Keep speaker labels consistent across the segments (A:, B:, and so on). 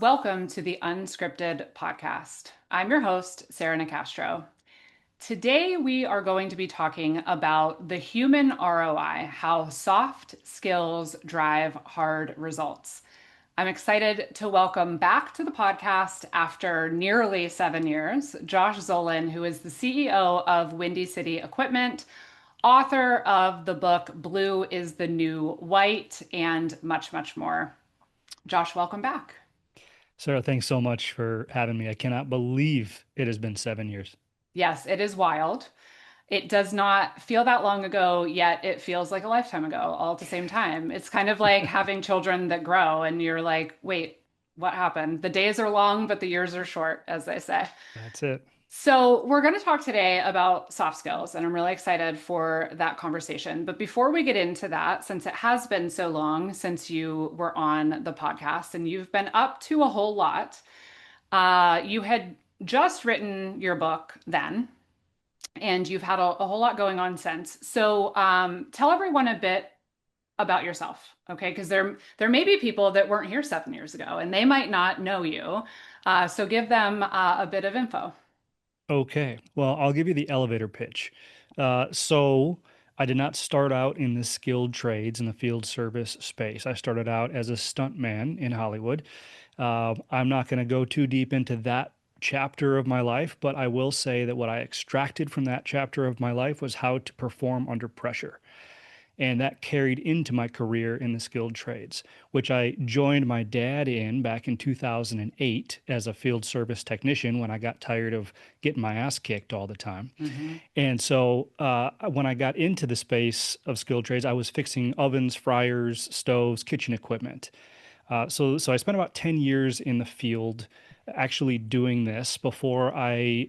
A: Welcome to the Unscripted Podcast. I'm your host, Sarah Nicastro. Today, we are going to be talking about the human ROI, how soft skills drive hard results. I'm excited to welcome back to the podcast after nearly 7 years, Josh Zolan, who is the CEO of Windy City Equipment, author of the book Blue is the New White, and much, much more. Josh, welcome back.
B: Sarah, thanks so much for having me. I cannot believe it has been 7 years.
A: Yes, it is wild. It does not feel that long ago, yet it feels like a lifetime ago all at the same time. It's kind of like having children that grow and you're like, wait, what happened? The days are long, but the years are short, as they say.
B: That's it.
A: So, we're going to talk today about soft skills, and I'm really excited for that conversation. But before we get into that, since it has been so long since you were on the podcast and you've been up to a whole lot, you had just written your book then, and you've had a whole lot going on since. So tell everyone a bit about yourself, okay? Because there may be people that weren't here 7 years ago, and they might not know you. So give them a bit of info.
B: Okay. Well, I'll give you the elevator pitch. So I did not start out in the skilled trades in the field service space. I started out as a stuntman in Hollywood. I'm not going to go too deep into that chapter of my life, but I will say that what I extracted from that chapter of my life was how to perform under pressure. And that carried into my career in the skilled trades, which I joined my dad in back in 2008 as a field service technician when I got tired of getting my ass kicked all the time.
A: Hmm.
B: And so when I got into the space of skilled trades, I was fixing ovens, fryers, stoves, kitchen equipment. So I spent about 10 years in the field actually doing this before I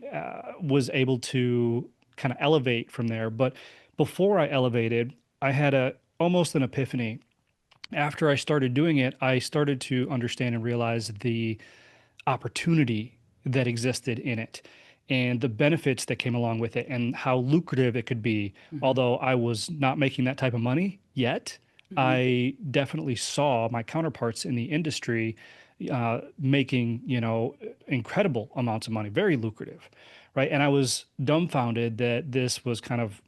B: was able to kind of elevate from there. But before I elevated, I had a almost an epiphany. After I started doing it, I started to understand and realize the opportunity that existed in it and the benefits that came along with it and how lucrative it could be.
A: Hmm.
B: Although I was not making that type of money yet,
A: Hmm.
B: I definitely saw my counterparts in the industry making, incredible amounts of money, very lucrative, right? And I was dumbfounded that this was kind of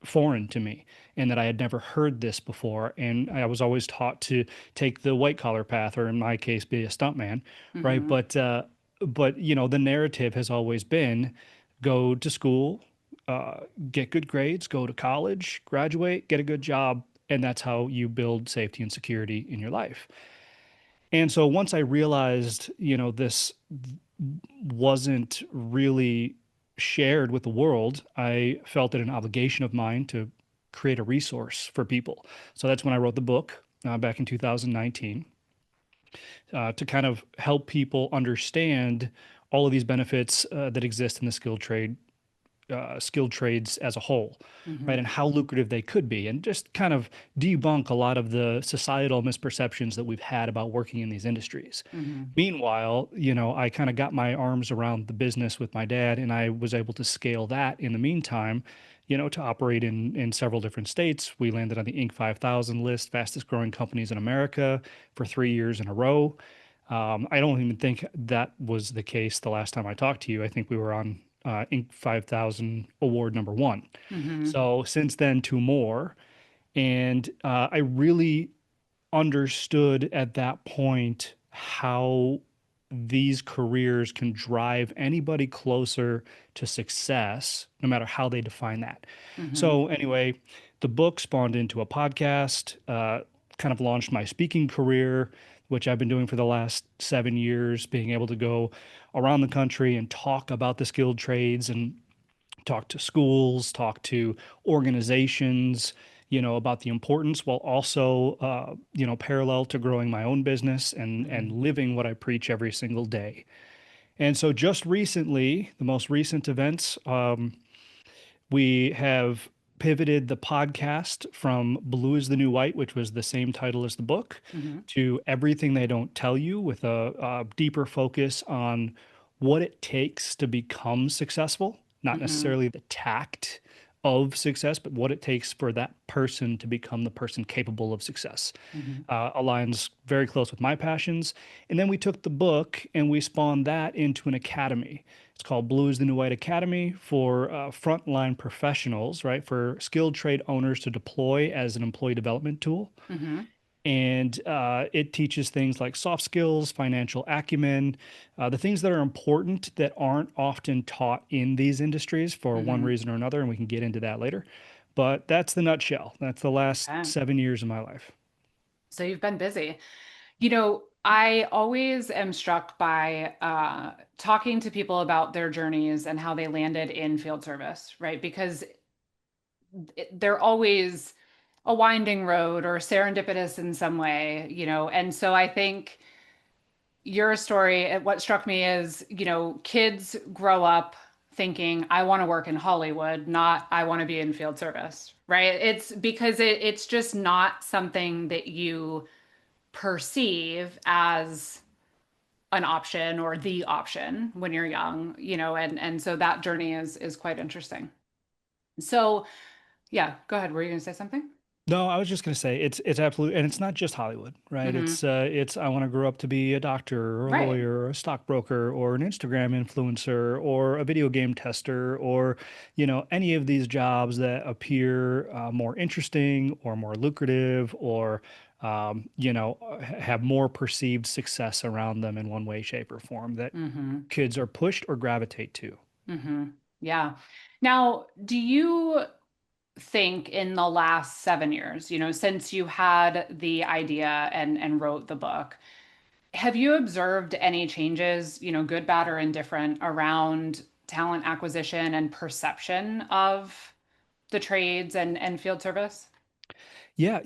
B: foreign to me and that I had never heard this before. And I was always taught to take the white collar path, or in my case, be a stuntman, right?
A: Hmm.
B: But the narrative has always been go to school, uh, get good grades, go to college, graduate, get a good job, and that's how you build safety and security in your life. And so once I realized, this wasn't really shared with the world, I felt it an obligation of mine to create a resource for people. So that's when I wrote the book back in 2019 to kind of help people understand all of these benefits that exist in the skilled trades as a whole, right?
A: Hmm.
B: And how lucrative they could be, and just kind of debunk a lot of the societal misperceptions that we've had about working in these industries.
A: Hmm.
B: Meanwhile, I kind of got my arms around the business with my dad, and I was able to scale that in the meantime, to operate in several different states. We landed on the Inc. 5000 list, fastest growing companies in America for 3 years in a row. I don't even think that was the case the last time I talked to you. I think we were on Inc. 5000 award number one.
A: Hmm.
B: So since then, two more. And I really understood at that point how these careers can drive anybody closer to success, no matter how they define that.
A: Hmm.
B: So, anyway, the book spawned into a podcast, kind of launched my speaking career, which I've been doing for the last 7 years, being able to go around the country and talk about the skilled trades and talk to schools, talk to organizations, about the importance while also, parallel to growing my own business and
A: Hmm.
B: living what I preach every single day. And so just recently, the most recent events, we have pivoted the podcast from Blue is the New White, which was the same title as the book,
A: Hmm.
B: to Everything They Don't Tell You, with a deeper focus on what it takes to become successful, not
A: Hmm.
B: necessarily the tact of success, but what it takes for that person to become the person capable of success.
A: Hmm.
B: Aligns very close with my passions. And then we took the book and we spawned that into an academy. It's called Blue is the New White Academy for frontline professionals, right? For skilled trade owners to deploy as an employee development tool.
A: Hmm.
B: And it teaches things like soft skills, financial acumen, the things that are important that aren't often taught in these industries for one
A: Hmm.
B: reason or another. And we can get into that later. But that's the nutshell. That's the last
A: Okay.
B: 7 years of my life.
A: So you've been busy. I always am struck by talking to people about their journeys and how they landed in field service, right? Because they're always a winding road or serendipitous in some way, And so I think your story, what struck me is, kids grow up thinking, I want to work in Hollywood, not I want to be in field service, right? It's because it's just not something that you perceive as an option or the option when you're young, and so that journey is quite interesting. So, yeah, go ahead. Were you going to say something?
B: No, I was just going to say it's absolutely, and it's not just Hollywood, right?
A: Hmm.
B: It's I want to grow up to be a doctor or a
A: Right.
B: lawyer or a stockbroker or an Instagram influencer or a video game tester or any of these jobs that appear more interesting or more lucrative or have more perceived success around them in one way, shape, or form that
A: Hmm.
B: kids are pushed or gravitate to.
A: Hmm. Yeah. Now, do you think in the last 7 years, since you had the idea and wrote the book, have you observed any changes, good, bad, or indifferent around talent acquisition and perception of the trades and field service?
B: Yeah,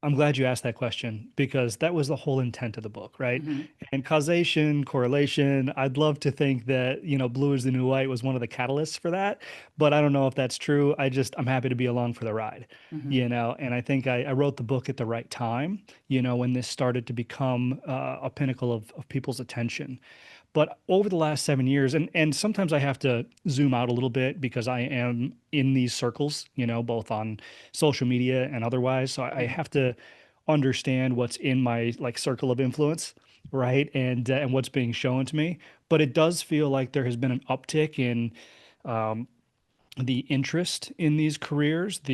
B: I'm glad you asked that question because that was the whole intent of the book, right?
A: Hmm.
B: And causation, correlation, I'd love to think that, Blue is the New White was one of the catalysts for that, but I don't know if that's true. I'm happy to be along for the ride,
A: Hmm.
B: and I think I wrote the book at the right time, when this started to become a pinnacle of people's attention. But over the last 7 years, and sometimes I have to zoom out a little bit because I am in these circles, both on social media and otherwise. So I
A: Hmm.
B: have to understand what's in my like circle of influence, right? And what's being shown to me. But it does feel like there has been an uptick in the interest in these careers,
A: Hmm.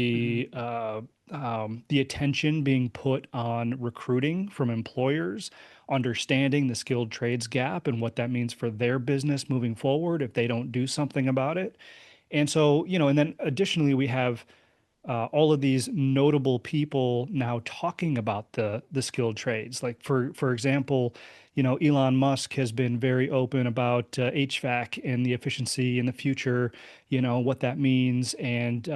B: the attention being put on recruiting from employers, understanding the skilled trades gap and what that means for their business moving forward if they don't do something about it. And so, and then additionally, we have all of these notable people now talking about the skilled trades. Like for example, Elon Musk has been very open about HVAC and the efficiency in the future, what that means. And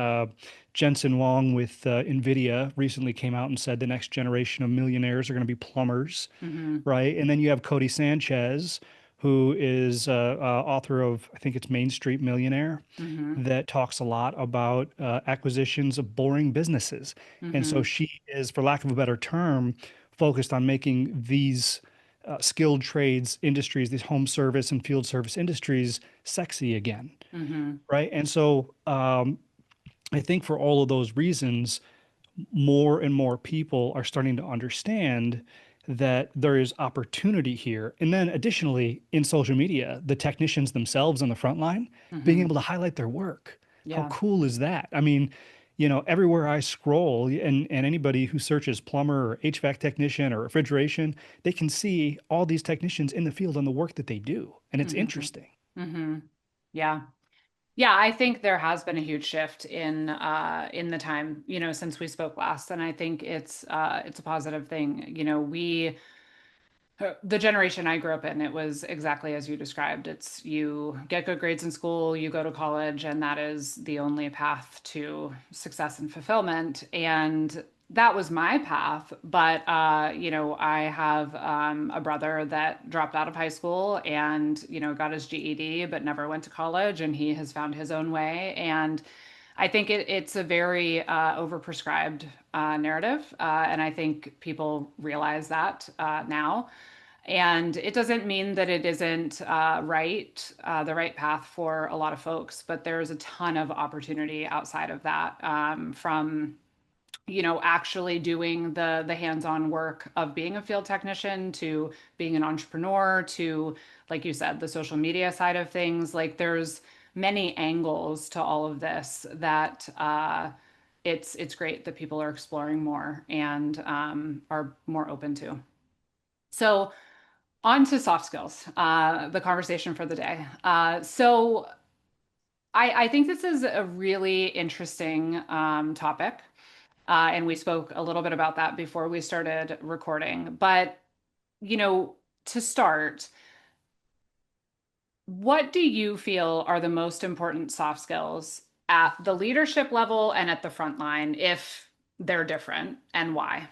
B: Jensen Huang with NVIDIA recently came out and said the next generation of millionaires are going to be plumbers,
A: Hmm.
B: right? And then you have Cody Sanchez, who is author of, I think it's Main Street Millionaire,
A: Hmm.
B: that talks a lot about acquisitions of boring businesses. And so
A: Hmm.
B: she is, for lack of a better term, focused on making these skilled trades industries, these home service and field service industries, sexy again,
A: Hmm.
B: right? And so I think for all of those reasons, more and more people are starting to understand that there is opportunity here. And then additionally, in social media, the technicians themselves on the front line being
A: Hmm.
B: able to highlight their work. How
A: Yeah.
B: cool is that? I mean, everywhere I scroll and anybody who searches plumber or HVAC technician or refrigeration, they can see all these technicians in the field on the work that they do. And it's
A: Hmm.
B: interesting.
A: Hmm. Yeah. Yeah, I think there has been a huge shift in the time, since we spoke last. And I think it's a positive thing. The generation I grew up in, it was exactly as you described. It's you get good grades in school, you go to college, and that is the only path to success and fulfillment. And that was my path. But, I have a brother that dropped out of high school and, got his GED, but never went to college. And he has found his own way. And I think it's a very overprescribed narrative. And I think people realize that now. And it doesn't mean that it isn't the right path for a lot of folks, but there's a ton of opportunity outside of that, from actually doing the hands-on work of being a field technician to being an entrepreneur to, like you said, the social media side of things. Like there's many angles to all of this that it's great that people are exploring more and are more open to. So on to soft skills, the conversation for the day. I think this is a really interesting topic. And we spoke a little bit about that before we started recording. But, you know, to start, what do you feel are the most important soft skills at the leadership level and at the front line, if they're different, and why?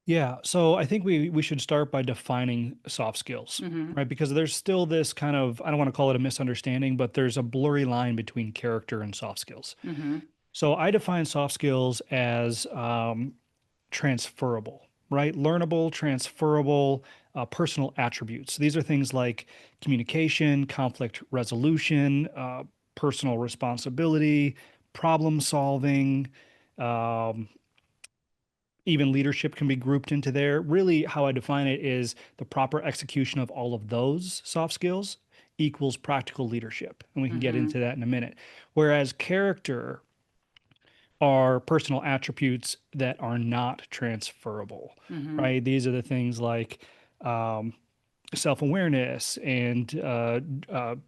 B: Yeah, so I think we should start by defining soft skills,
A: Mm-hmm.
B: right? Because there's still this kind of, I don't want to call it a misunderstanding, but there's a blurry line between character and soft skills.
A: Mm-hmm.
B: So I define soft skills as transferable, right? Learnable, transferable, personal attributes. These are things like communication, conflict resolution, personal responsibility, problem solving. Um, Even leadership can be grouped into there. Really, how I define it is the proper execution of all of those soft skills equals practical leadership. And we can get
A: Mm-hmm.
B: into that in a minute. Whereas character are personal attributes that are not transferable,
A: Mm-hmm.
B: right? These are the things like um, self-awareness and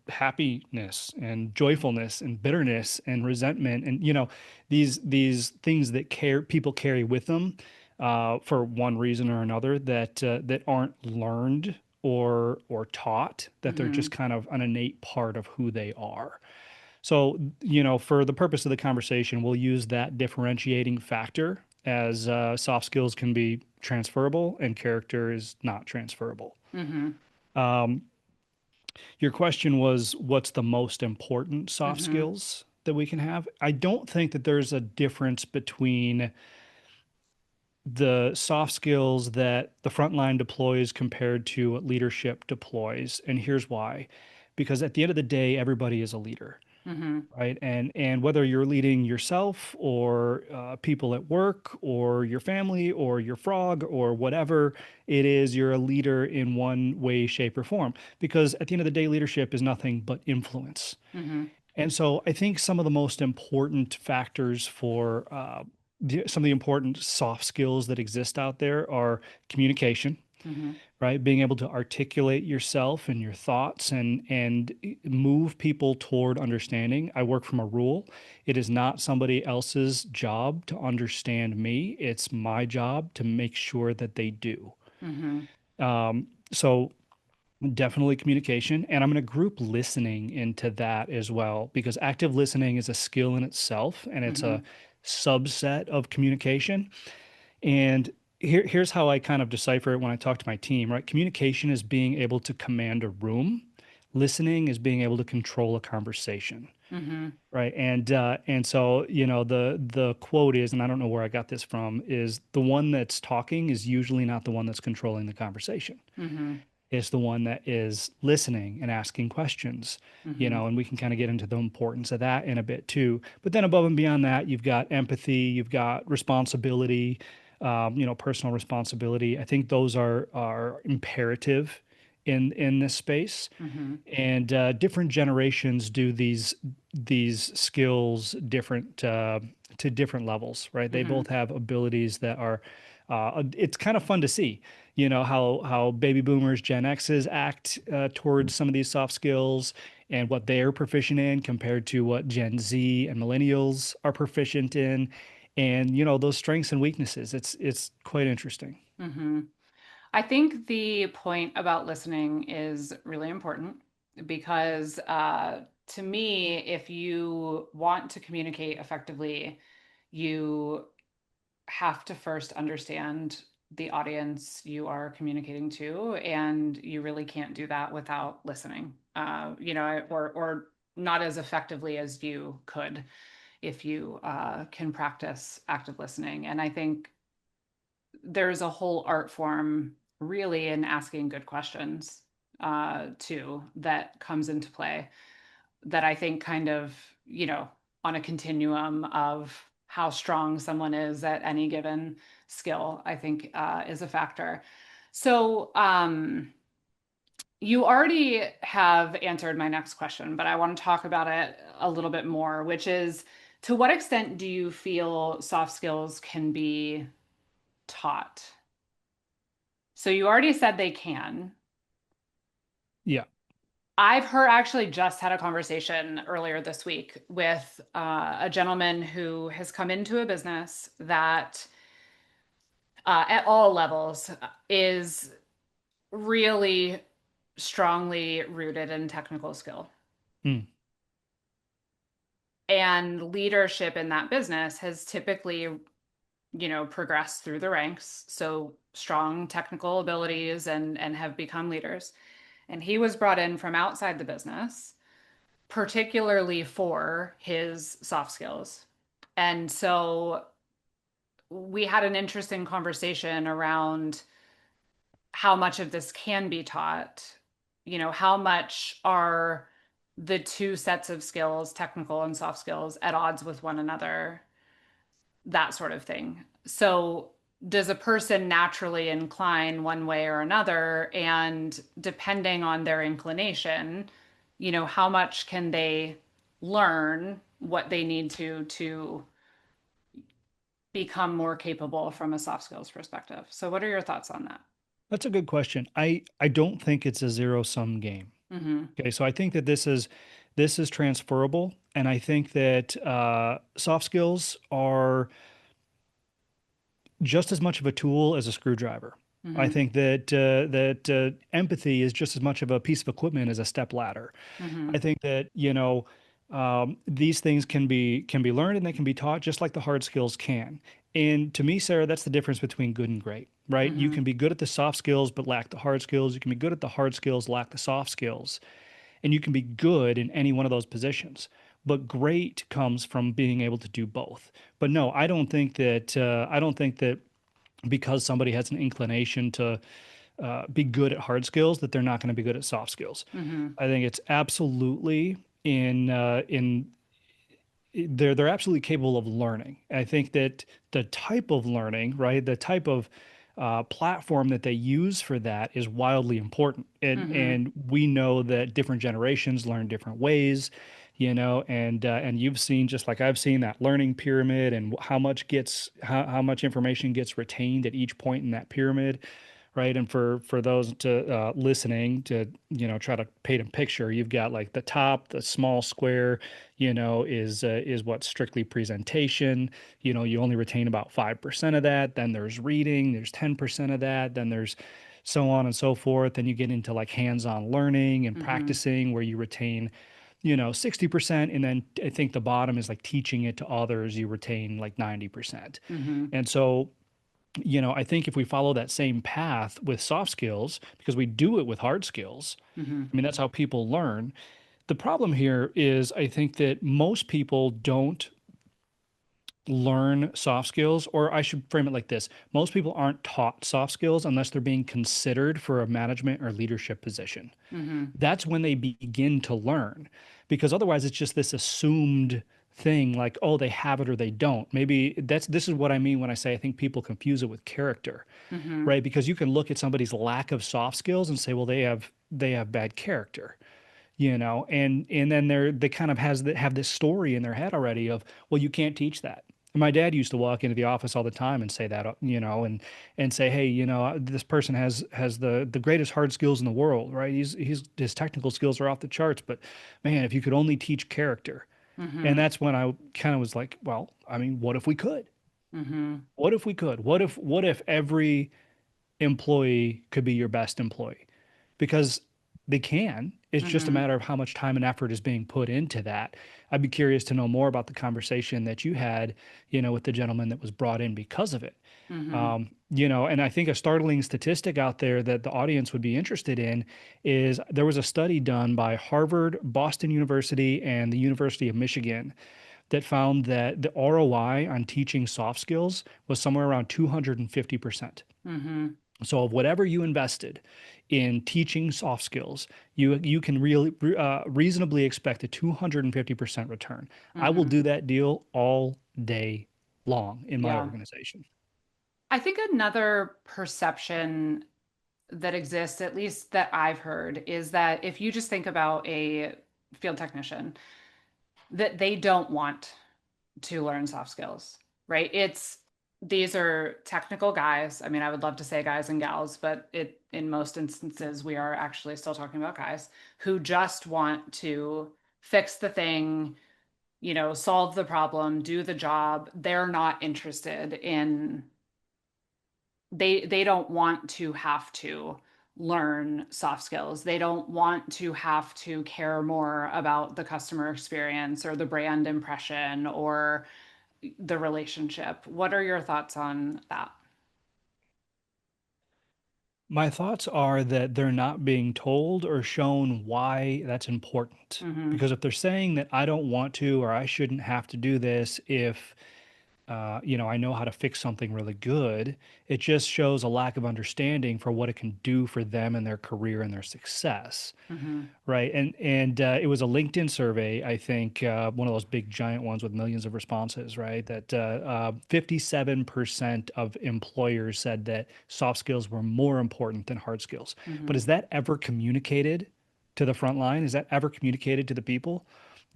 B: happiness and joyfulness and bitterness and resentment and these things that people carry with them for one reason or another that aren't learned or taught, that they're
A: Mm-hmm.
B: just kind of an innate part of who they are. So, for the purpose of the conversation, we'll use that differentiating factor as soft skills can be transferable and character is not transferable.
A: Mm-hmm.
B: Um, your question was, what's the most important soft
A: Mm-hmm.
B: skills that we can have? I don't think that there's a difference between the soft skills that the frontline deploys compared to what leadership deploys. And here's why. Because at the end of the day, everybody is a leader,
A: Mm-hmm.
B: right? And whether you're leading yourself or people at work or your family or your frog or whatever it is, you're a leader in one way, shape, or form. Because at the end of the day, leadership is nothing but influence.
A: Mm-hmm.
B: And so I think some of the most important factors for some of the important soft skills that exist out there are communication,
A: Mm-hmm.
B: right? Being able to articulate yourself and your thoughts and move people toward understanding. I work from a rule. It is not somebody else's job to understand me. It's my job to make sure that they do.
A: Mm-hmm.
B: So definitely communication. And I'm going to group listening into that as well, because active listening is a skill in itself and it's
A: Mm-hmm.
B: a subset of communication. And here's how I kind of decipher it when I talk to my team, right? Communication is being able to command a room, listening is being able to control a conversation.
A: Mm-hmm.
B: Right. And so, the quote is, and I don't know where I got this from, is the one that's talking is usually not the one that's controlling the conversation.
A: Mm-hmm.
B: Is the one that is listening and asking questions,
A: Mm-hmm.
B: and we can kind of get into the importance of that in a bit too. But then above and beyond that, you've got empathy, you've got responsibility, personal responsibility. I think those are imperative in this space.
A: Mm-hmm.
B: And different generations do these skills different to different levels, right? They
A: Mm-hmm.
B: both have abilities that are. It's kind of fun to see, how baby boomers, Gen X's act towards some of these soft skills and what they're proficient in compared to what Gen Z and millennials are proficient in, and those strengths and weaknesses. It's quite interesting.
A: Mm-hmm. I think the point about listening is really important because, to me, if you want to communicate effectively, you have to first understand the audience you are communicating to, and you really can't do that without listening, or not as effectively as you could if you can practice active listening. And I think there's a whole art form really in asking good questions too that comes into play that I think kind of, you know, on a continuum of how strong someone is at any given skill, I think is a factor. So, you already have answered my next question, but I want to talk about it a little bit more, which is to what extent do you feel soft skills can be taught? So you already said they can.
B: Yeah.
A: I've heard actually just had a conversation earlier this week with a gentleman who has come into a business that at all levels is really strongly rooted in technical skill.
B: Mm.
A: And leadership in that business has typically, progressed through the ranks. So strong technical abilities and have become leaders. And he was brought in from outside the business particularly for his soft skills. And so we had an interesting conversation around how much of this can be taught. How much are the two sets of skills, technical and soft skills, at odds with one another, that sort of thing. So, does a person naturally incline one way or another? And depending on their inclination, how much can they learn what they need to become more capable from a soft skills perspective? So, what are your thoughts on that?
B: That's a good question. I don't think it's a zero sum game.
A: Mm-hmm.
B: Okay, so I think that this is transferable, and I think that soft skills are just as much of a tool as a screwdriver. I
A: Mm-hmm.
B: think that empathy is just as much of a piece of equipment as a step ladder.
A: Mm-hmm.
B: I think that, these things can be learned and they can be taught just like the hard skills can. And to me, Sarah, that's the difference between good and great, right? You
A: Mm-hmm.
B: can be good at the soft skills but lack the hard skills. You can be good at the hard skills, lack the soft skills, and you can be good in any one of those positions. But great comes from being able to do both. But no, I don't think that because somebody has an inclination to be good at hard skills that they're not going to be good at soft skills.
A: Mm-hmm.
B: I think it's absolutely in they're absolutely capable of learning. I think that the type of learning, right, the type of platform that they use for that is wildly important. And
A: Mm-hmm.
B: and we know that different generations learn different ways, and you've seen just like I've seen that learning pyramid and how much information gets retained at each point in that pyramid, right? And for those to listening to try to paint a picture, you've got like the top, the small square, is what's strictly presentation. You only retain about 5% of that. Then there's reading, there's 10% of that. Then there's so on and so forth. Then you get into like hands-on learning and
A: Mm-hmm.
B: practicing where you retain 60%, and then I think the bottom is like teaching it to others, you retain like 90%.
A: Mm-hmm.
B: And so I think if we follow that same path with soft skills, because we do it with hard skills,
A: Mm-hmm.
B: I mean, that's how people learn. The problem here is I think that most people don't learn soft skills, or I should frame it like this. Most people aren't taught soft skills unless they're being considered for a management or leadership position.
A: Mm-hmm.
B: That's when they begin to learn, because otherwise it's just this assumed thing like, oh, they have it or they don't. Maybe this is what I mean when I say I think people confuse it with character,
A: Mm-hmm.
B: right? Because you can look at somebody's lack of soft skills and say, well, they have bad character, and then they kind of have this story in their head already of, well, you can't teach that. And my dad used to walk into the office all the time and say that, and say, hey, this person has the greatest hard skills in the world, right? His technical skills are off the charts, but man, if you could only teach character. And
A: Mm-hmm.
B: that's when I kind of was like, well, I mean, what if we could?
A: Mm-hmm.
B: What if we could? What if every employee could be your best employee? Because they can. It's just a
A: Mm-hmm.
B: matter of how much time and effort is being put into that. I'd be curious to know more about the conversation that you had, with the gentleman that was brought in because of it.
A: Mm-hmm.
B: And I think a startling statistic out there that the audience would be interested in is there was a study done by Harvard, Boston University, and the University of Michigan that found that the ROI on teaching soft skills was somewhere around 250%.
A: Mm-hmm.
B: So of whatever you invested in teaching soft skills, you can really reasonably expect a 250% return. I will
A: Mm-hmm.
B: do that deal all day long in my
A: Yeah.
B: organization.
A: I think another perception that exists, at least that I've heard, is that if you just think about a field technician, that they don't want to learn soft skills, right? These are technical guys. I mean, I would love to say guys and gals, but in most instances we are actually still talking about guys who just want to fix the thing, solve the problem, do the job. They're not interested in they don't want to have to learn soft skills. They don't want to have to care more about the customer experience or the brand impression or the relationship. What are your thoughts on that?
B: My thoughts are that they're not being told or shown why that's important.
A: Mm-hmm.
B: Because if they're saying that I don't want to or I shouldn't have to do this if I know how to fix something really good. It just shows a lack of understanding for what it can do for them and their career and their success,
A: Mm-hmm.
B: right? And it was a LinkedIn survey, I think, one of those big giant ones with millions of responses, right? That 57% of employers said that soft skills were more important than hard skills. But
A: Mm-hmm.
B: is that ever communicated to the front line? Is that ever communicated to the people?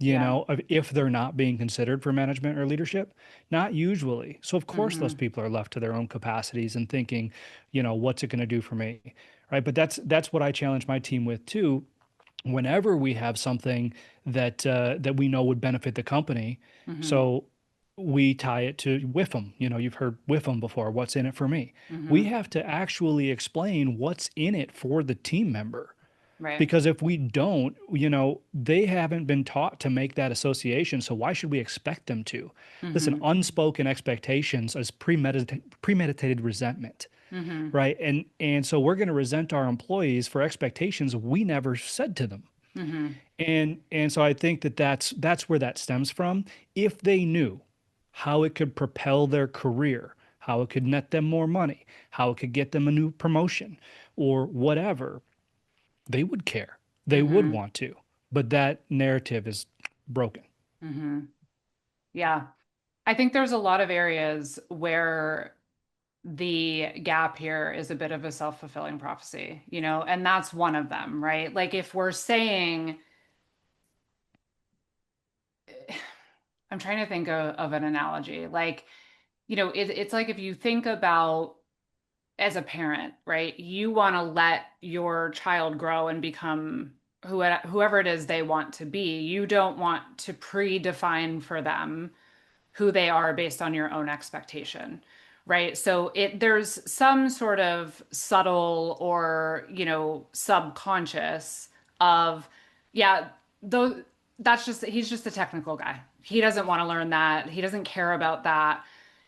A: Yeah.
B: If they're not being considered for management or leadership? Not usually. So, of course, those
A: Mm-hmm.
B: people are left to their own capacities and thinking, what's it going to do for me? Right. But that's what I challenge my team with too. Whenever we have something that we know would benefit the company,
A: Mm-hmm.
B: so we tie it to WIFM. You've heard WIFM before. What's in it for me? We
A: Mm-hmm.
B: have to actually explain what's in it for the team member.
A: Right.
B: Because if we don't, they haven't been taught to make that association. So why should we expect them to? Listen,
A: Mm-hmm.
B: unspoken expectations is premeditated resentment,
A: Mm-hmm.
B: right? And so we're going to resent our employees for expectations we never said to them.
A: Mm-hmm.
B: And so I think that's where that stems from. If they knew how it could propel their career, how it could net them more money, how it could get them a new promotion or whatever, they would care. They would
A: Mm-hmm.
B: want to. But that narrative is broken.
A: Mm-hmm. Yeah. I think there's a lot of areas where the gap here is a bit of a self-fulfilling prophecy, and that's one of them, right? Like if we're saying, I'm trying to think of an analogy, like, it's like if you think about as a parent, right? You want to let your child grow and become whoever it is they want to be. You don't want to predefine for them who they are based on your own expectation, right? So there's some sort of subtle or subconscious of, yeah, though that's just he's just a technical guy. He doesn't want to learn that. He doesn't care about that.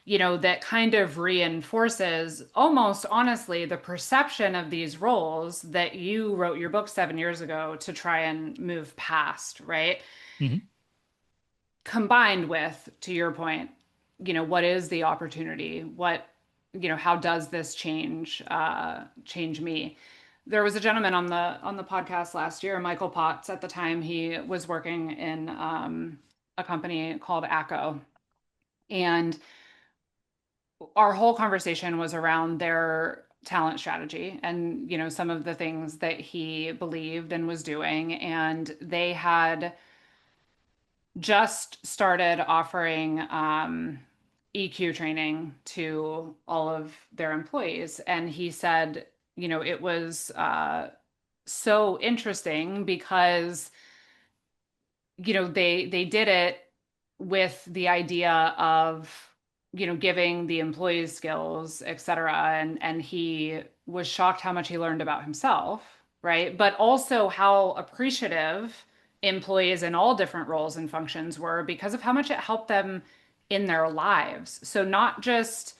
A: That kind of reinforces almost honestly the perception of these roles that you wrote your book 7 years ago to try and move past, right?
B: Hmm.
A: Combined with, to your point, what is the opportunity? How does this change me? There was a gentleman on the podcast last year, Michael Potts. At the time, he was working in a company called ACO, and our whole conversation was around their talent strategy and some of the things that he believed and was doing, and they had just started offering EQ training to all of their employees. And he said, it was so interesting because, they did it with the idea of, giving the employees skills, et cetera. And he was shocked how much he learned about himself, right? But also how appreciative employees in all different roles and functions were because of how much it helped them in their lives. So not just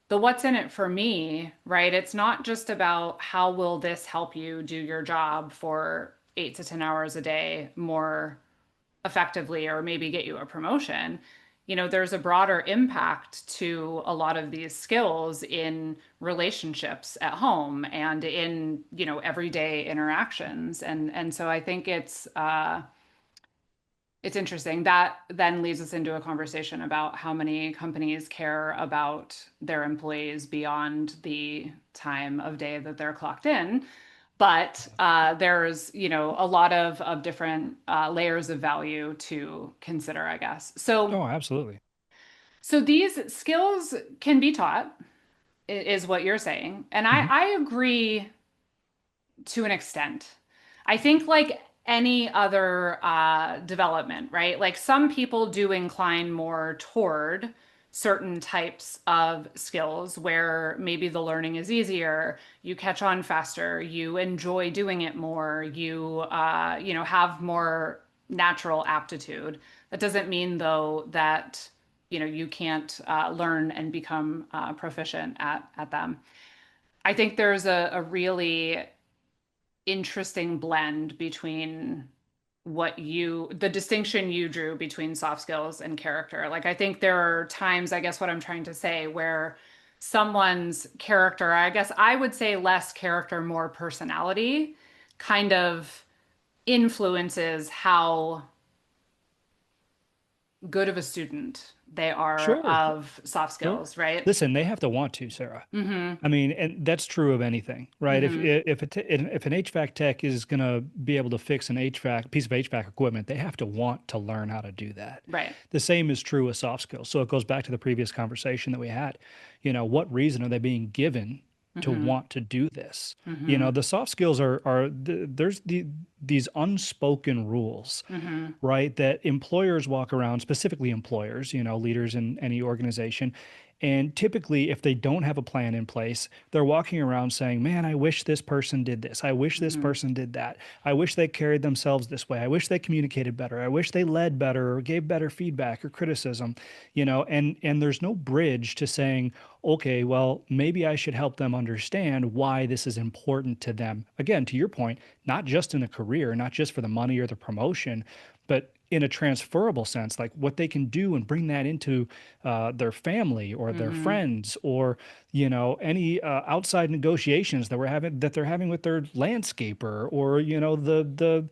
A: the what's in it for me, right? It's not just about how will this help you do your job for 8 to 10 hours a day more effectively or maybe get you a promotion, there's a broader impact to a lot of these skills in relationships at home and in, everyday interactions. And so I think it's interesting. That then leads us into a conversation about how many companies care about their employees beyond the time of day that they're clocked in. But there's, a lot of different layers of value to consider, I guess. So,
B: Oh, absolutely.
A: so these skills can be taught, is what you're saying. And I,
B: Hmm.
A: I agree to an extent. I think like any other development, right? Like some people do incline more toward certain types of skills where maybe the learning is easier, you catch on faster, you enjoy doing it more, you have more natural aptitude. That doesn't mean though that you can't learn and become proficient at them. I think there's a really interesting blend between the distinction you drew between soft skills and character. Like, I think there are times, I guess what I'm trying to say, where someone's character, I guess I would say less character, more personality, kind of influences how good of a student they are
B: Sure.
A: of soft
B: Sure.
A: skills, right?
B: Listen, they have to want to, Sarah.
A: Mm-hmm.
B: I mean, and that's true of anything, right?
A: Mm-hmm.
B: If an HVAC tech is going to be able to fix an HVAC piece of HVAC equipment, they have to want to learn how to do that.
A: Right.
B: The same is true with soft skills. So it goes back to the previous conversation that we had. What reason are they being given to
A: Mm-hmm.
B: want to do this?
A: Mm-hmm.
B: The soft skills there's these unspoken rules,
A: Mm-hmm.
B: right? That employers walk around, specifically employers, leaders in any organization. And typically, if they don't have a plan in place, they're walking around saying, man, I wish this person did this. I wish this
A: Mm-hmm.
B: person did that. I wish they carried themselves this way. I wish they communicated better. I wish they led better or gave better feedback or criticism, and there's no bridge to saying, okay, well, maybe I should help them understand why this is important to them. Again, to your point, not just in a career, not just for the money or the promotion, but in a transferable sense, like what they can do and bring that into their family or their
A: Mm-hmm.
B: friends, or any outside negotiations that they're having with their landscaper, or the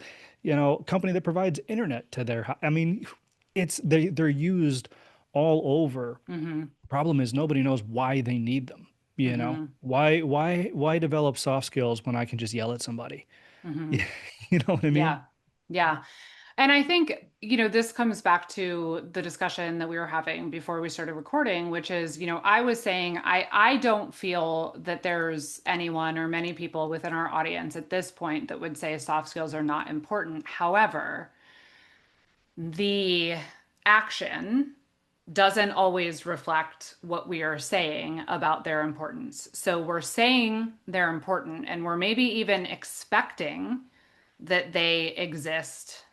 B: company that provides internet to their. I mean, they're used all over.
A: Mm-hmm.
B: Problem is nobody knows why they need them.
A: Mm-hmm.
B: Why develop soft skills when I can just yell at somebody?
A: Mm-hmm.
B: You know what I mean?
A: Yeah. Yeah. And I think, this comes back to the discussion that we were having before we started recording, which is, I was saying I don't feel that there's anyone or many people within our audience at this point that would say soft skills are not important. However, the action doesn't always reflect what we are saying about their importance. So we're saying they're important and we're maybe even expecting that they exist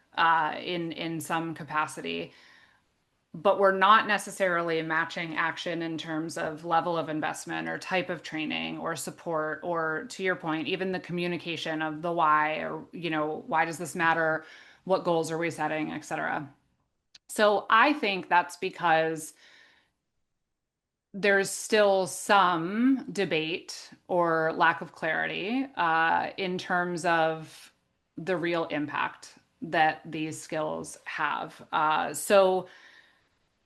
A: in some capacity, but we're not necessarily matching action in terms of level of investment or type of training or support, or to your point, even the communication of the why, or why does this matter? What goals are we setting, et cetera. So I think that's because there's still some debate or lack of clarity in terms of the real impact that these skills have. So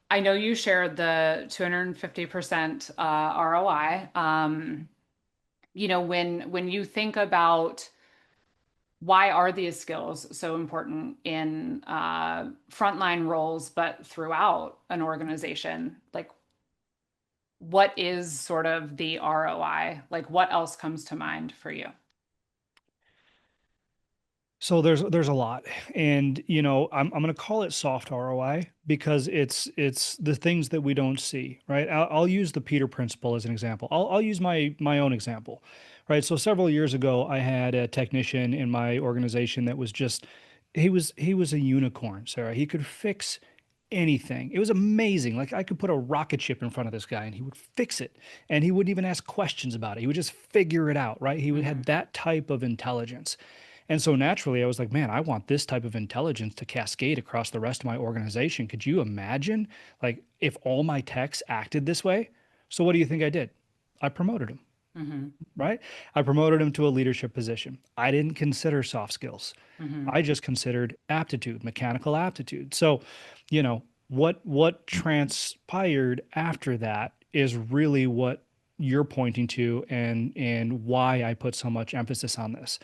A: I know you shared the 250% ROI. When you think about why are these skills so important in frontline roles, but throughout an organization, like what is sort of the ROI? Like what else comes to mind for you?
B: So there's a lot, and I'm going to call it soft ROI because it's the things that we don't see, right? I'll use the Peter principle as an example. I'll use my own example, right? So several years ago, I had a technician in my organization that was just he was a unicorn, Sarah. He could fix anything. It was amazing. Like I could put a rocket ship in front of this guy and he would fix it, and he wouldn't even ask questions about it. He would just figure it out, right? He would
A: Hmm.
B: had that type of intelligence. And so naturally, I was like, man, I want this type of intelligence to cascade across the rest of my organization. Could you imagine, like, if all my techs acted this way? So what do you think I did? I promoted him,
A: Hmm.
B: right? I promoted him to a leadership position. I didn't consider soft skills.
A: Hmm.
B: I just considered aptitude, mechanical aptitude. So, what transpired after that is really what you're pointing to, and why I put so much emphasis on this.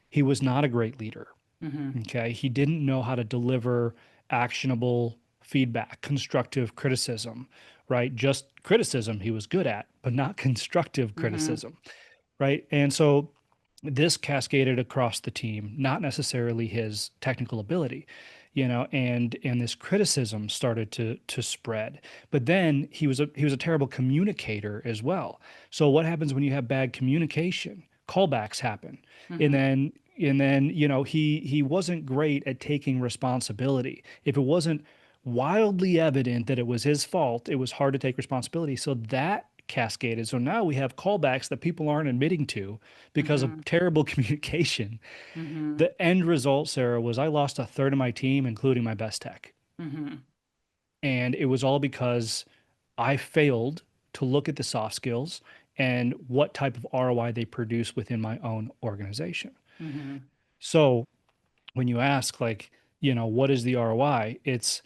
B: He was not a great leader.
A: Hmm.
B: Okay. He didn't know how to deliver actionable feedback, constructive criticism, right? Just criticism he was good at, but not constructive
A: Hmm.
B: criticism, right? And so this cascaded across the team, not necessarily his technical ability, and this criticism started to spread. But then he was a terrible communicator as well. So what happens when you have bad communication? Callbacks happen. And
A: Hmm.
B: then and then, he wasn't great at taking responsibility. If it wasn't wildly evident that it was his fault, it was hard to take responsibility. So that cascaded. So now we have callbacks that people aren't admitting to because of
A: Hmm.
B: terrible communication.
A: Hmm.
B: The end result, Sarah, was I lost a third of my team, including my best tech.
A: Hmm.
B: And it was all because I failed to look at the soft skills and what type of ROI they produce within my own organization.
A: Hmm.
B: So when you ask, like, what is the ROI? It's,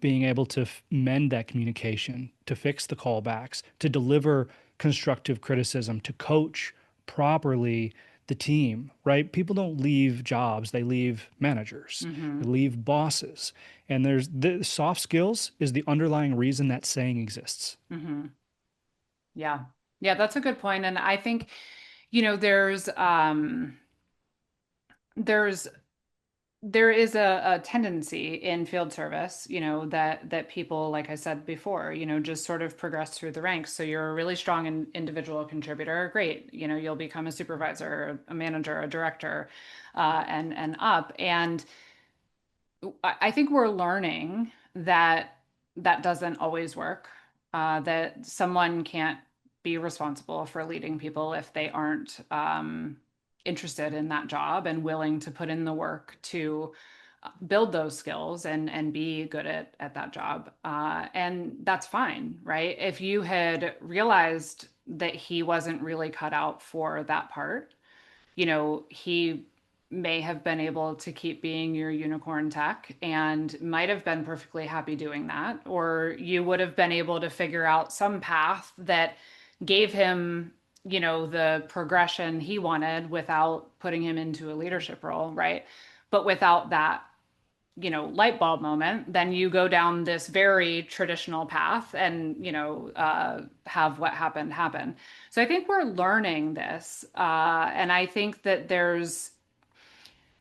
B: being able to mend that communication, to fix the callbacks, to deliver constructive criticism, to coach properly the team, right? People don't leave jobs, they leave managers, they
A: Hmm.
B: leave bosses. And there's the soft skills is the underlying reason that saying exists.
A: Hmm. Yeah. Yeah, that's a good point. And I think, there's there is a tendency in field service, that people, like I said before, just sort of progress through the ranks. So you're a really strong individual contributor, great. You'll become a supervisor, a manager, a director, and up. And I think we're learning that that doesn't always work, that someone can't be responsible for leading people if they aren't interested in that job and willing to put in the work to build those skills and be good at that job. And that's fine, right? If you had realized that he wasn't really cut out for that part, he may have been able to keep being your unicorn tech and might have been perfectly happy doing that. Or you would have been able to figure out some path that gave him, the progression he wanted without putting him into a leadership role, right? But without that, light bulb moment, then you go down this very traditional path and, have what happened happen. So I think we're learning this. And I think that there's,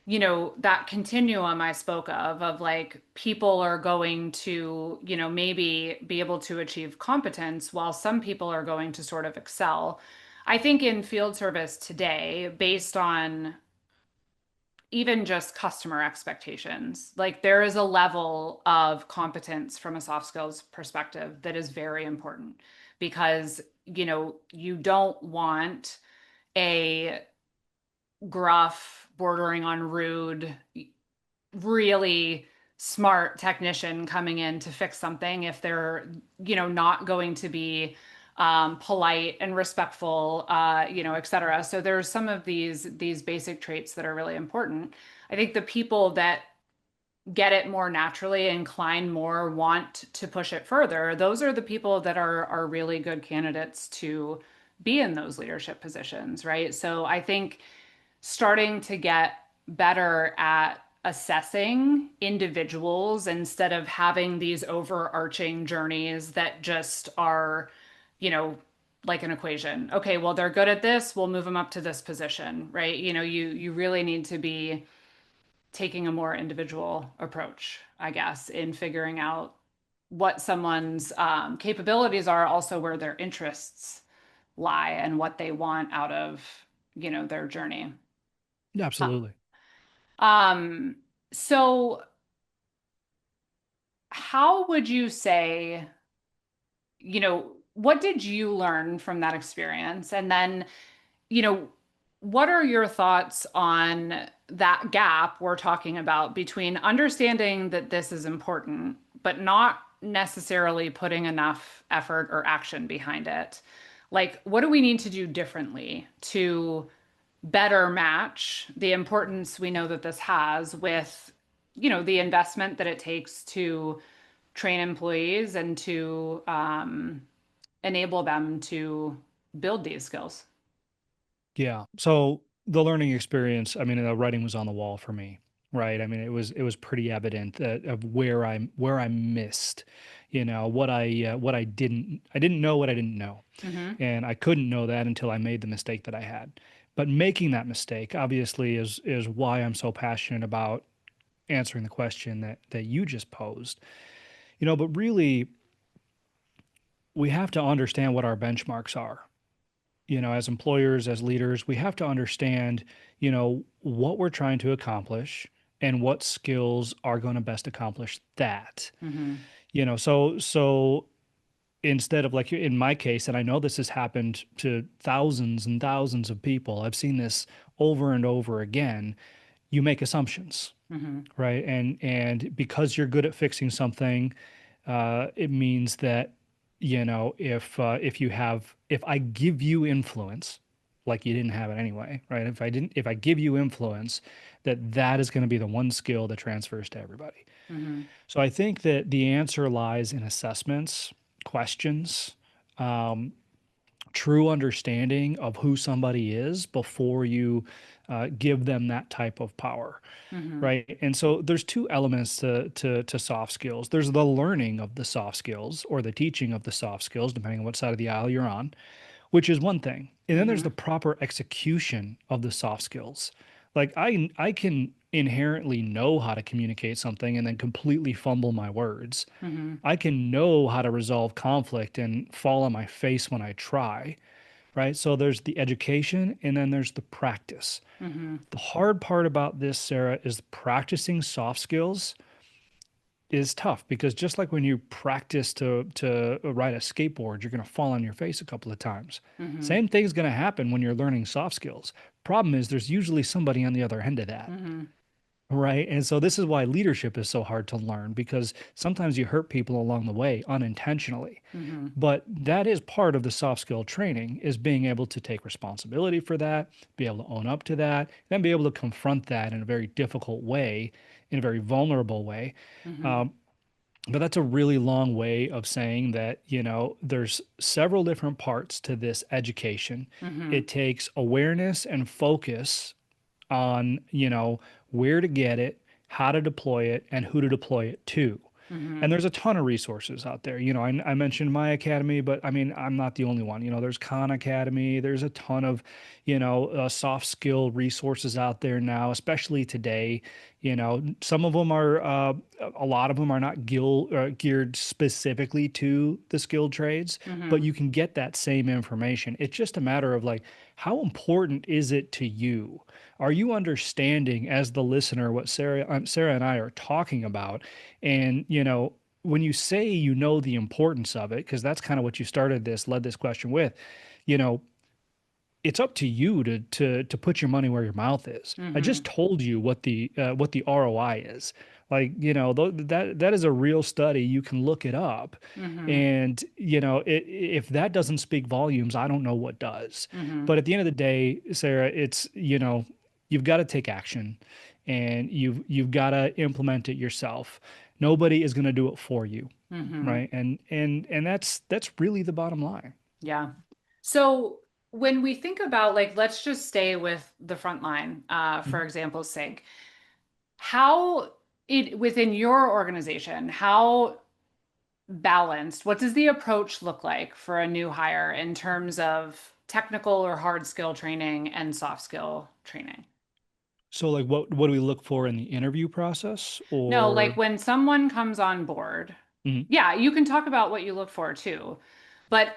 A: that continuum I spoke of like people are going to, maybe be able to achieve competence while some people are going to sort of excel. I think in field service today, based on even just customer expectations. Like there is a level of competence from a soft skills perspective that is very important because, you don't want a gruff, bordering on rude, really smart technician coming in to fix something if they're, not going to be polite and respectful, et cetera. So there's some of these basic traits that are really important. I think the people that get it more naturally, incline more, want to push it further, those are the people that are really good candidates to be in those leadership positions, right? So I think starting to get better at assessing individuals instead of having these overarching journeys that just are, you know, like an equation. Okay, well, they're good at this, we'll move them up to this position, right? You really need to be taking a more individual approach, I guess, in figuring out what someone's capabilities are, also where their interests lie and what they want out of, their journey.
B: Absolutely.
A: Um, so how would you say, what did you learn from that experience? And then, you know, what are your thoughts on that gap we're talking about between understanding that this is important, but not necessarily putting enough effort or action behind it. Like, what do we need to do differently to better match the importance we know that this has with, the investment that it takes to train employees and to enable them to build these skills?
B: Yeah. So the learning experience, I mean, the writing was on the wall for me, right? I mean, it was pretty evident that of where I missed, what I didn't know what I didn't know.
A: Mm-hmm.
B: And I couldn't know that until I made the mistake that I had. But making that mistake obviously is why I'm so passionate about answering the question that you just posed. But really we have to understand what our benchmarks are. As employers, as leaders, we have to understand, what we're trying to accomplish and what skills are going to best accomplish that.
A: Mm-hmm.
B: So instead of like in my case, and I know this has happened to thousands and thousands of people, I've seen this over and over again. You make assumptions,
A: Mm-hmm.
B: right? And because you're good at fixing something, it means that if I give you influence, like you didn't have it anyway, right? If I give you influence, that is going to be the one skill that transfers to everybody.
A: Mm-hmm.
B: So I think that the answer lies in assessments, questions, um, true understanding of who somebody is before you give them that type of power,
A: Mm-hmm.
B: right? And so there's two elements to soft skills. There's the learning of the soft skills or the teaching of the soft skills, depending on what side of the aisle you're on, which is one thing. And then there's
A: Mm-hmm.
B: the proper execution of the soft skills. Like I can inherently know how to communicate something and then completely fumble my words.
A: Mm-hmm.
B: I can know how to resolve conflict and fall on my face when I try, right? So there's the education and then there's the practice.
A: Mm-hmm.
B: The hard part about this, Sarah, is practicing soft skills is tough because just like when you practice to ride a skateboard, you're going to fall on your face a couple of times.
A: Mm-hmm.
B: Same thing's going to happen when you're learning soft skills. Problem is there's usually somebody on the other end of that.
A: Mm-hmm.
B: Right. And so this is why leadership is so hard to learn because sometimes you hurt people along the way unintentionally.
A: Mm-hmm.
B: But that is part of the soft skill training is being able to take responsibility for that, be able to own up to that, then be able to confront that in a very difficult way, in a very vulnerable way.
A: Mm-hmm.
B: Um, but that's a really long way of saying that, there's several different parts to this education.
A: Mm-hmm.
B: It takes awareness and focus on, where to get it, how to deploy it, and who to deploy it to. And
A: Mm-hmm.
B: there's a ton of resources out there. I mentioned my academy, but I mean, I'm not the only one. There's Khan Academy. There's a ton of, soft skill resources out there now, especially today. Some of them are, a lot of them are not geared specifically to the skilled trades, but
A: Mm-hmm.
B: you can get that same information. It's just a matter of like, how important is it to you? Are you understanding as the listener what Sarah and I are talking about? And, when you say the importance of it, because that's kind of what you led this question with, you know, it's up to you to put your money where your mouth is. I
A: Mm-hmm.
B: just told you what the ROI is. Like, that is a real study. You can look it up.
A: Mm-hmm.
B: And, if that doesn't speak volumes, I don't know what does.
A: Mm-hmm.
B: But at the end of the day, Sarah, it's, you've got to take action and you've got to implement it yourself. Nobody is going to do it for you,
A: Mm-hmm.
B: right? And that's really the bottom line.
A: Yeah. So when we think about, like, let's just stay with the front line, for
B: Mhm.
A: example's sake, how it within your organization, how balanced, what does the approach look like for a new hire in terms of technical or hard skill training and soft skill training?
B: So like what do we look for in the interview process
A: No, like
B: or
A: when someone comes on board,
B: Mhm.
A: yeah, you can talk about what you look for too. But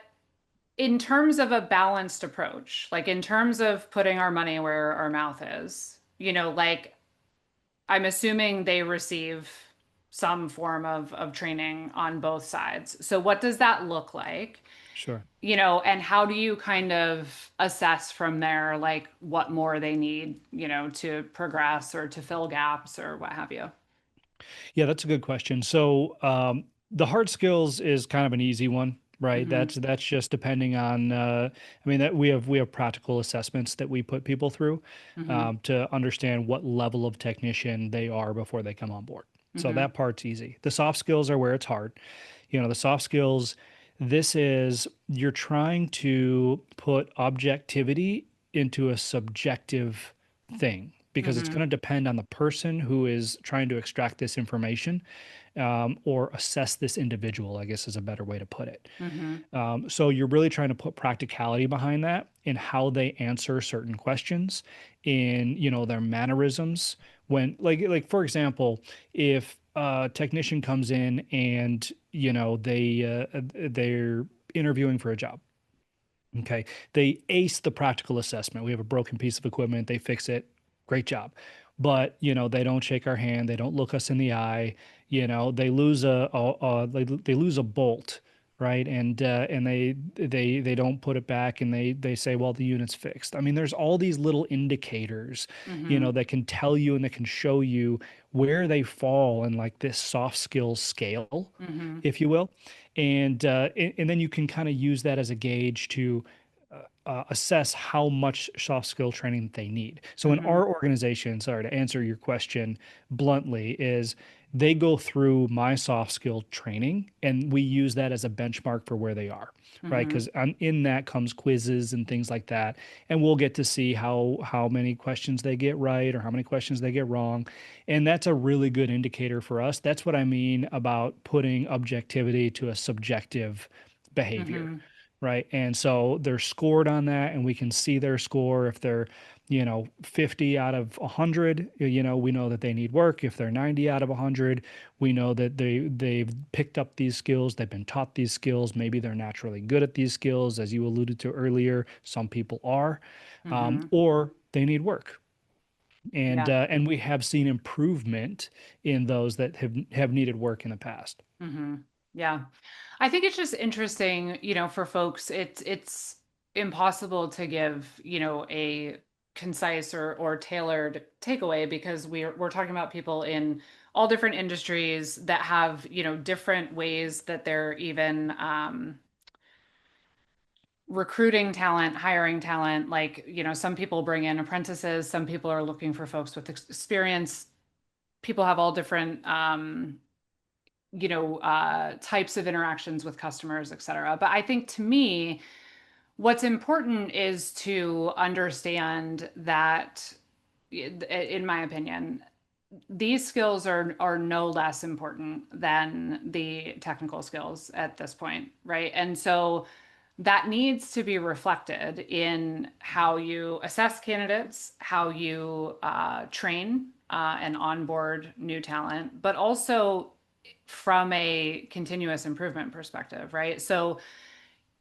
A: in terms of a balanced approach, like in terms of putting our money where our mouth is, like I'm assuming they receive some form of training on both sides. So what does that look like?
B: Sure.
A: And how do you kind of assess from there, like what more they need, to progress or to fill gaps or what have you?
B: Yeah, that's a good question. So, the hard skills is kind of an easy one, right?
A: Mm-hmm.
B: That's just depending on. I mean, that we have practical assessments that we put people through
A: Mm-hmm.
B: to understand what level of technician they are before they come on board. So
A: Mm-hmm.
B: that part's easy. The soft skills are where it's hard. The soft skills. This is you're trying to put objectivity into a subjective thing because it's
A: Mm-hmm.
B: going to depend on the person who is trying to extract this information or assess this individual, I guess is a better way to put it.
A: Mm-hmm.
B: So you're really trying to put practicality behind that in how they answer certain questions, in their mannerisms. When like for example, if a technician comes in and they're interviewing for a job. Okay. They ace the practical assessment. We have a broken piece of equipment. They fix it. Great job. But, they don't shake our hand. They don't look us in the eye. They lose they lose a bolt, right? And they don't put it back and they say, well, the unit's fixed. I mean, there's all these little indicators,
A: Mm-hmm.
B: that can tell you and that can show you where they fall in like this soft skills scale,
A: Mm-hmm.
B: if you will. And then you can kind of use that as a gauge to assess how much soft skill training they need. So in
A: Mm-hmm.
B: our organization, sorry to answer your question bluntly, is they go through my soft skill training and we use that as a benchmark for where they are, right?
A: Mm-hmm.
B: Because in that comes quizzes and things like that, and we'll get to see how many questions they get right or how many questions they get wrong, and that's a really good indicator for us. That's what I mean about putting objectivity to a subjective behavior,
A: Mm-hmm.
B: right? And so they're scored on that, and we can see their score. If they're, 50 out of 100, we know that they need work. If they're 90 out of 100, we know that they've picked up these skills, they've been taught these skills. Maybe they're naturally good at these skills, as you alluded to earlier. Some people are,
A: Mm-hmm.
B: or they need work. And
A: Yeah.
B: uh, and we have seen improvement in those that have needed work in the past.
A: Mm-hmm. Yeah. I think it's just interesting, for folks, it's impossible to give, a concise or tailored takeaway because we're talking about people in all different industries that have, different ways that they're even recruiting talent, hiring talent. Like, some people bring in apprentices, some people are looking for folks with experience. People have all different types of interactions with customers, et cetera. But I think to me, what's important is to understand that, in my opinion, these skills are no less important than the technical skills at this point, right? And so that needs to be reflected in how you assess candidates, how you train and onboard new talent, but also from a continuous improvement perspective, right? So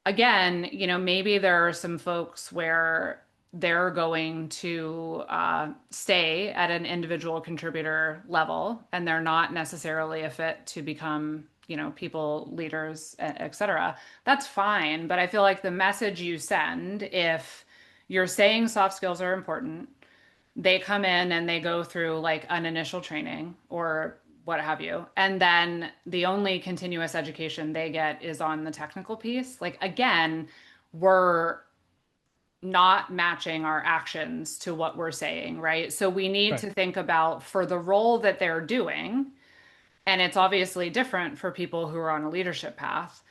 A: again, maybe there are some folks where they're going to stay at an individual contributor level and they're not necessarily a fit to become, people leaders, et cetera. That's fine. But I feel like the message you send, if you're saying soft skills are important, they come in and they go through like an initial training or what have you. And then the only continuous education they get is on the technical piece. Like, again, we're not matching our actions to what we're saying, right? So we need
B: Right.
A: to think about for the role that they're doing, and it's obviously different for people who are on a leadership path.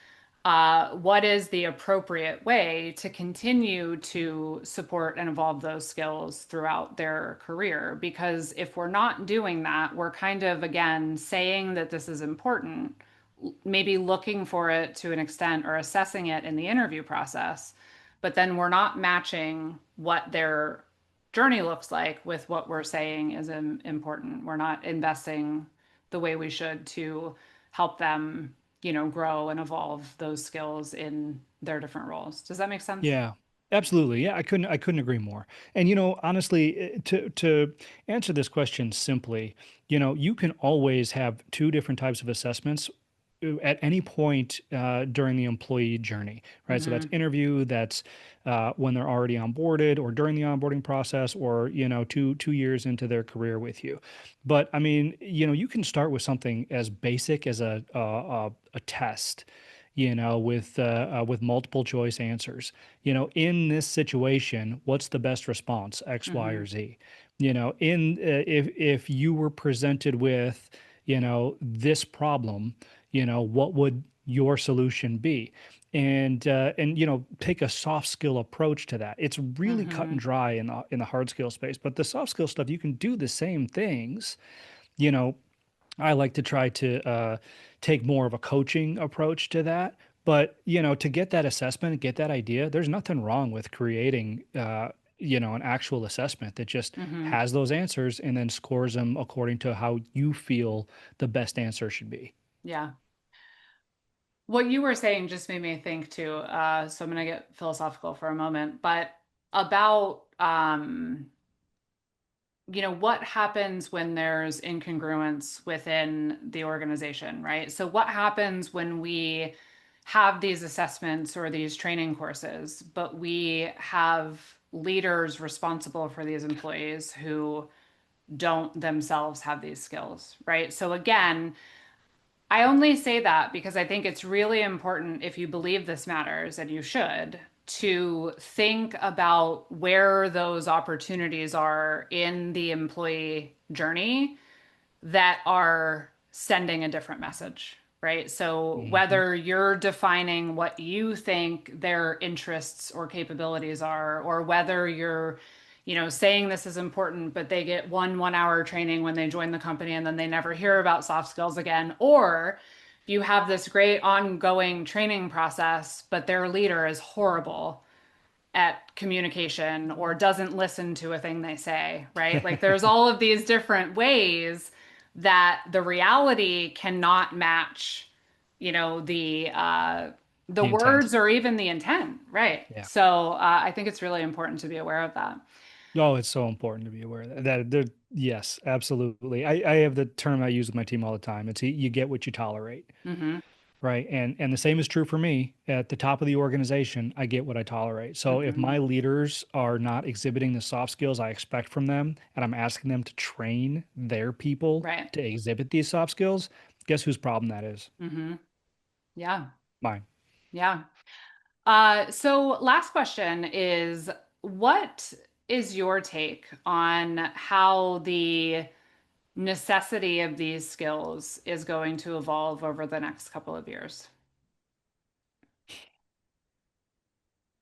A: What is the appropriate way to continue to support and evolve those skills throughout their career? Because if we're not doing that, we're kind of, again, saying that this is important, maybe looking for it to an extent or assessing it in the interview process, but then we're not matching what their journey looks like with what we're saying is important. We're not investing the way we should to help them, grow and evolve those skills in their different roles. Does that make sense?
B: Yeah. Absolutely. Yeah, I couldn't agree more. And honestly, to answer this question simply, you can always have two different types of assessments at any point during the employee journey, right? So that's
A: Hmm.
B: interview, that's when they're already onboarded, or during the onboarding process, or two years into their career with you. But I mean, you can start with something as basic as a test, with multiple choice answers. In this situation, what's the best response, X, Y,
A: Hmm.
B: or Z? In if you were presented with, this problem, what would your solution be? And take a soft skill approach to that. It's really cut and
A: Hmm.
B: dry in the hard skill space, but the soft skill stuff, you can do the same things. You know, I like to try to take more of a coaching approach to that. But, to get that assessment, get that idea, there's nothing wrong with creating, an actual assessment that just
A: Hmm.
B: has those answers and then scores them according to how you feel the best answer should be.
A: Yeah. What you were saying just made me think too. So I'm going to get philosophical for a moment, but about, what happens when there's incongruence within the organization, right? So what happens when we have these assessments or these training courses, but we have leaders responsible for these employees who don't themselves have these skills, right? So again, I only say that because I think it's really important if you believe this matters, and you should, to think about where those opportunities are in the employee journey that are sending a different message, right? So
B: Hmm.
A: whether you're defining what you think their interests or capabilities are, or whether you're, saying this is important, but they get 1 hour training when they join the company and then they never hear about soft skills again, or you have this great ongoing training process, but their leader is horrible at communication or doesn't listen to a thing they say, right? Like there's all of these different ways that the reality cannot match, the
B: The intent.
A: words or even the intent, right?
B: Yeah.
A: So I think it's really important to be aware of that.
B: Oh, it's so important to be aware of yes, absolutely. I have the term I use with my team all the time. It's you get what you tolerate.
A: Mm-hmm.
B: Right. And the same is true for me. At the top of the organization, I get what I tolerate. So if
A: Mm-hmm.
B: my leaders are not exhibiting the soft skills I expect from them, and I'm asking them to train their people
A: Right.
B: to exhibit these soft skills, guess whose problem that is?
A: Mm-hmm. Yeah.
B: Mine.
A: Yeah. So last question is, what is your take on how the necessity of these skills is going to evolve over the next couple of years?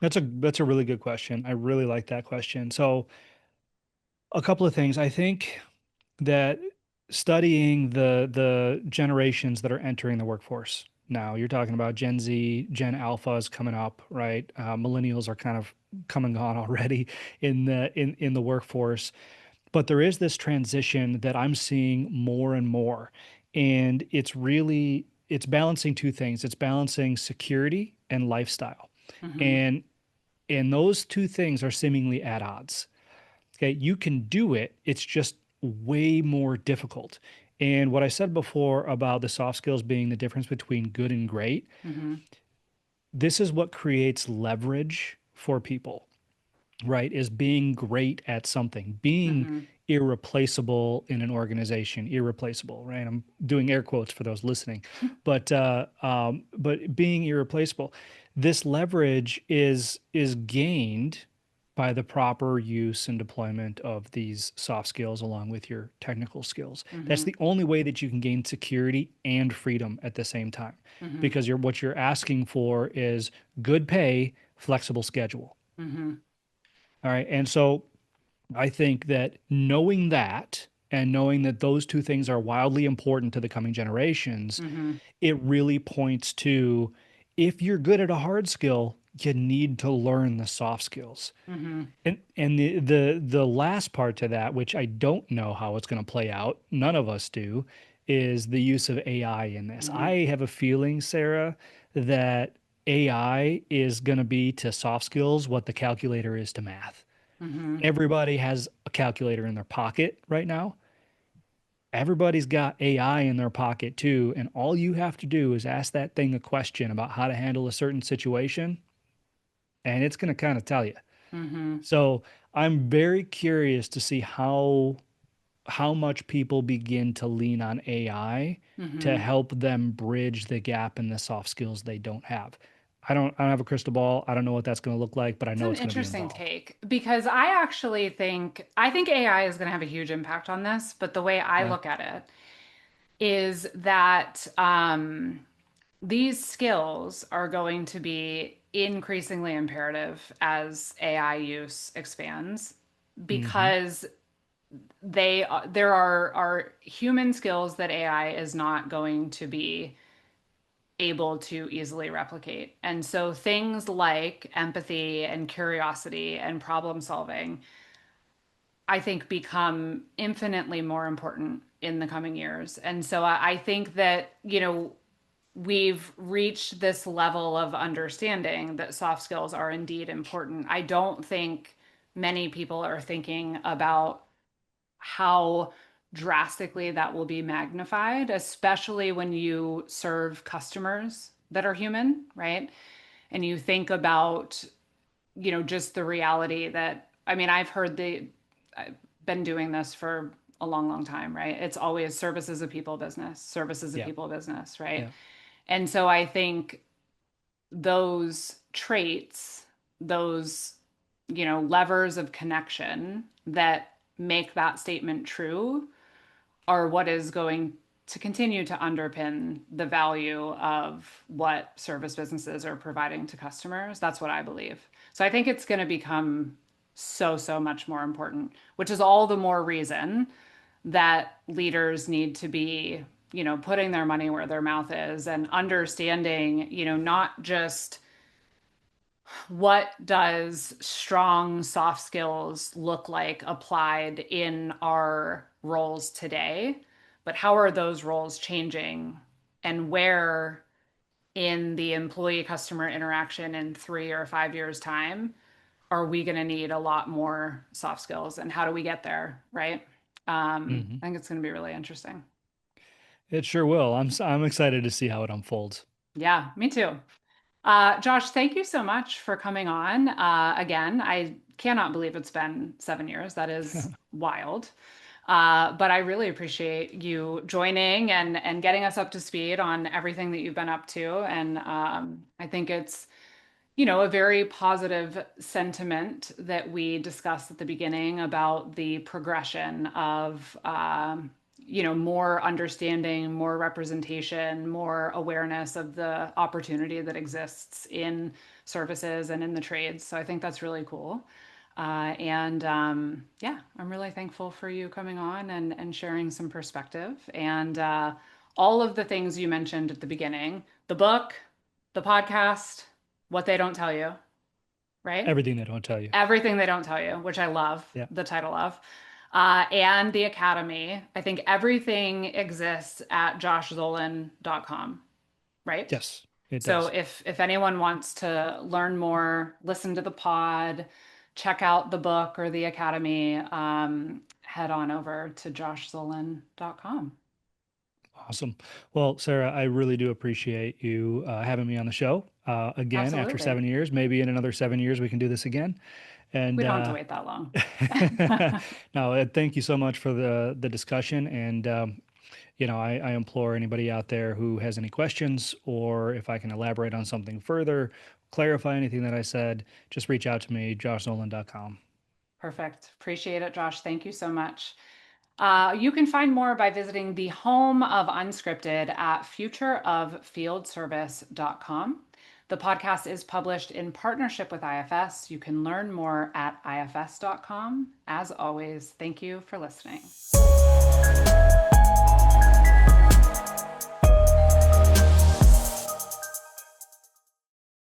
B: That's a really good question. I really like that question. So a couple of things. I think that studying the generations that are entering the workforce now, you're talking about Gen Z, Gen Alpha is coming up, right? Millennials are kind of come and gone already in the workforce, but there is this transition that I'm seeing more and more, and it's balancing two things. It's balancing security and lifestyle,
A: Hmm.
B: and those two things are seemingly at odds. Okay, you can do it. It's just way more difficult. And what I said before about the soft skills being the difference between good and great,
A: Hmm.
B: this is what creates leverage for people, right? Is being great at something, being
A: Hmm.
B: irreplaceable in an organization, irreplaceable, right? I'm doing air quotes for those listening, but being irreplaceable, this leverage is gained by the proper use and deployment of these soft skills along with your technical skills. That's
A: Hmm.
B: the only way that you can gain security and freedom at the same time,
A: Hmm.
B: because what you're asking for is good pay, flexible schedule.
A: Hmm.
B: All right. And so I think that knowing that and knowing that those two things are wildly important to the coming generations,
A: Hmm.
B: it really points to if you're good at a hard skill, you need to learn the soft skills.
A: Hmm.
B: And the last part to that, which I don't know how it's going to play out, none of us do, is the use of AI in this.
A: Hmm.
B: I have a feeling, Sarah, that AI is going to be to soft skills what the calculator is to math.
A: Hmm.
B: Everybody has a calculator in their pocket right now. Everybody's got AI in their pocket too. And all you have to do is ask that thing a question about how to handle a certain situation, and it's going to kind of tell you.
A: Hmm.
B: So I'm very curious to see how much people begin to lean on AI to
A: Hmm.
B: help them bridge the gap in the soft skills they don't have. I don't have a crystal ball. I don't know what that's going to look like, but I
A: It's
B: know
A: an
B: it's going to be
A: interesting
B: involved.
A: take because I think AI is going to have a huge impact on this, but the way I
B: Yeah.
A: look at it is that these skills are going to be increasingly imperative as AI use expands
B: Hmm.
A: because there are human skills that AI is not going to be able to easily replicate. And so things like empathy and curiosity and problem solving, I think, become infinitely more important in the coming years. And so I think that, we've reached this level of understanding that soft skills are indeed important. I don't think many people are thinking about how drastically that will be magnified, especially when you serve customers that are human, right? And you think about, just the reality that, I mean, I've been doing this for a long, long time, right? It's always service is a people business, service is a
B: Yeah.
A: people business, right?
B: Yeah.
A: And so I think those traits, those, levers of connection that make that statement true are what is going to continue to underpin the value of what service businesses are providing to customers. That's what I believe. So I think it's going to become so, so much more important, which is all the more reason that leaders need to be, putting their money where their mouth is and understanding, not just what does strong soft skills look like applied in our roles today, but how are those roles changing and where in the employee customer interaction in 3 or 5 years time are we going to need a lot more soft skills and how do we get there, right?
B: Hmm.
A: I think it's going to be really interesting.
B: It sure will. I'm excited to see how it unfolds.
A: Yeah, me too. Josh, thank you so much for coming on. Again, I cannot believe it's been 7 years. That is wild. But I really appreciate you joining and getting us up to speed on everything that you've been up to. And I think it's, a very positive sentiment that we discussed at the beginning about the progression of, more understanding, more representation, more awareness of the opportunity that exists in services and in the trades. So I think that's really cool. And yeah, I'm really thankful for you coming on and sharing some perspective and all of the things you mentioned at the beginning, the book, the podcast, what they don't tell you, right?
B: Everything they don't tell you.
A: Everything they don't tell you, which I love
B: Yeah.
A: the title of. And the Academy. I think everything exists at joshzolan.com, right?
B: Yes, it
A: So
B: does.
A: if anyone wants to learn more, listen to the pod, check out the book or the Academy, head on over to joshzolan.com.
B: Awesome. Well, Sarah, I really do appreciate you having me on the show again after
A: Absolutely.
B: 7 years. Maybe in another 7 years we can do this again.
A: We
B: And
A: don't have to wait that long.
B: no, thank you so much for the discussion. And I implore anybody out there who has any questions, or if I can elaborate on something further, clarify anything that I said, just reach out to me, joshnolan.com.
A: Perfect. Appreciate it, Josh. Thank you so much. You can find more by visiting the home of Unscripted at futureoffieldservice.com. The podcast is published in partnership with IFS. You can learn more at ifs.com. As always, thank you for listening.